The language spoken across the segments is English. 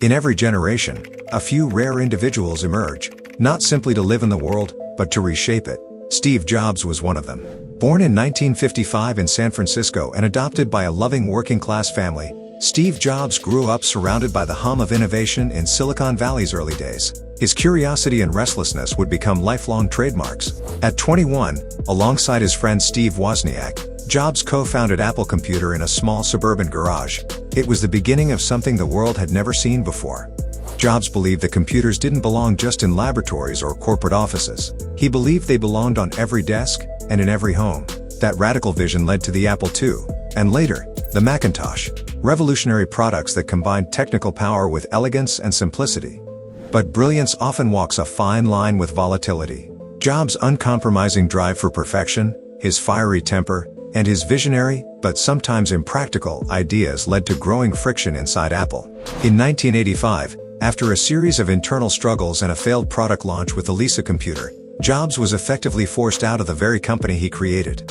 In every generation, a few rare individuals emerge, not simply to live in the world, but to reshape it. Steve Jobs was one of them. Born in 1955 in San Francisco and adopted by a loving working-class family, Steve Jobs grew up surrounded by the hum of innovation in Silicon Valley's early days. His curiosity and restlessness would become lifelong trademarks. At 21, alongside his friend Steve Wozniak, Jobs co-founded Apple Computer in a small suburban garage. It was the beginning of something the world had never seen before. Jobs believed that computers didn't belong just in laboratories or corporate offices. He believed they belonged on every desk and in every home. That radical vision led to the Apple II, and later, the Macintosh, revolutionary products that combined technical power with elegance and simplicity. But brilliance often walks a fine line with volatility. Jobs' uncompromising drive for perfection, his fiery temper, and his visionary, but sometimes impractical, ideas led to growing friction inside Apple. In 1985, after a series of internal struggles and a failed product launch with the Lisa computer, Jobs was effectively forced out of the very company he created.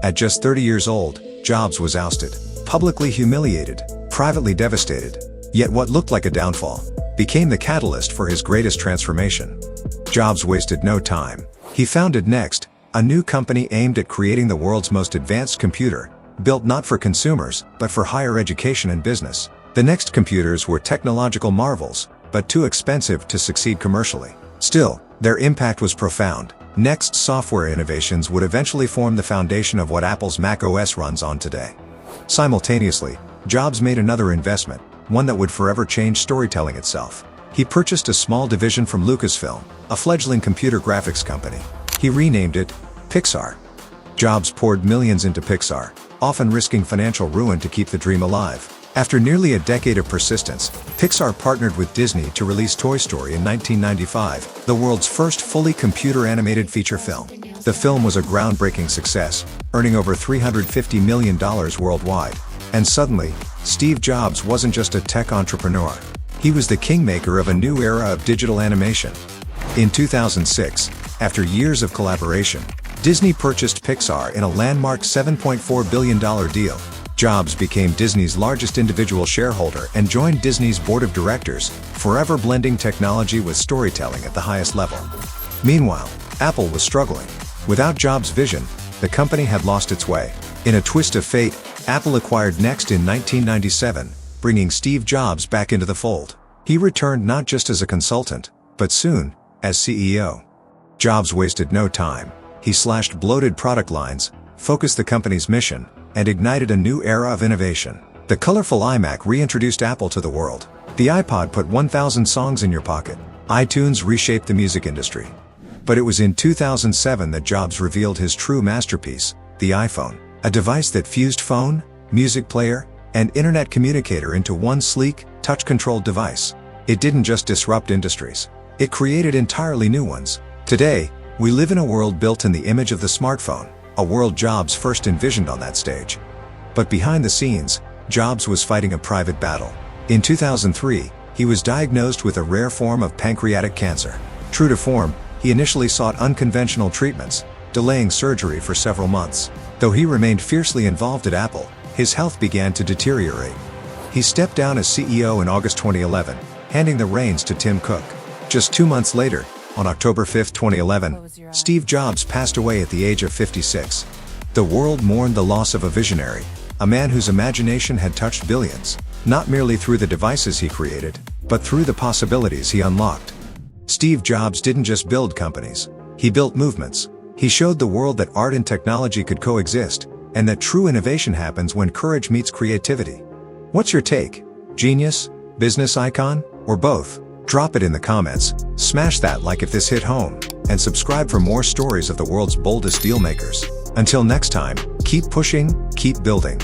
At just 30 years old, Jobs was ousted, publicly humiliated, privately devastated. Yet what looked like a downfall became the catalyst for his greatest transformation. Jobs wasted no time. He founded Next, a new company aimed at creating the world's most advanced computer, built not for consumers, but for higher education and business. The Next computers were technological marvels, but too expensive to succeed commercially. Still, their impact was profound. Next's software innovations would eventually form the foundation of what Apple's Mac OS runs on today. Simultaneously, Jobs made another investment, one that would forever change storytelling itself. He purchased a small division from Lucasfilm, a fledgling computer graphics company. He renamed it Pixar. Jobs poured millions into Pixar, often risking financial ruin to keep the dream alive. After nearly a decade of persistence, Pixar partnered with Disney to release Toy Story in 1995, the world's first fully computer-animated feature film. The film was a groundbreaking success, earning over $350 million worldwide. And suddenly, Steve Jobs wasn't just a tech entrepreneur. He was the kingmaker of a new era of digital animation. In 2006, after years of collaboration, Disney purchased Pixar in a landmark $7.4 billion deal. Jobs became Disney's largest individual shareholder and joined Disney's board of directors, forever blending technology with storytelling at the highest level. Meanwhile, Apple was struggling. Without Jobs' vision, the company had lost its way. In a twist of fate, Apple acquired Next in 1997, bringing Steve Jobs back into the fold. He returned not just as a consultant, but soon, as CEO. Jobs wasted no time. He slashed bloated product lines, focused the company's mission, and ignited a new era of innovation. The colorful iMac reintroduced Apple to the world. The iPod put 1,000 songs in your pocket. iTunes reshaped the music industry. But it was in 2007 that Jobs revealed his true masterpiece, the iPhone, a device that fused phone, music player, and internet communicator into one sleek, touch-controlled device. It didn't just disrupt industries. It created entirely new ones. Today, we live in a world built in the image of the smartphone, a world Jobs first envisioned on that stage. But behind the scenes, Jobs was fighting a private battle. In 2003, he was diagnosed with a rare form of pancreatic cancer. True to form, he initially sought unconventional treatments, delaying surgery for several months. Though he remained fiercely involved at Apple, his health began to deteriorate. He stepped down as CEO in August 2011, handing the reins to Tim Cook. Just 2 months later, on October 5, 2011, Steve Jobs passed away at the age of 56. The world mourned the loss of a visionary, a man whose imagination had touched billions, not merely through the devices he created, but through the possibilities he unlocked. Steve Jobs didn't just build companies. He built movements. He showed the world that art and technology could coexist, and that true innovation happens when courage meets creativity. What's your take? Genius? Business icon? Or both? Drop it in the comments, smash that like if this hit home, and subscribe for more stories of the world's boldest deal makers. Until next time, keep pushing, keep building.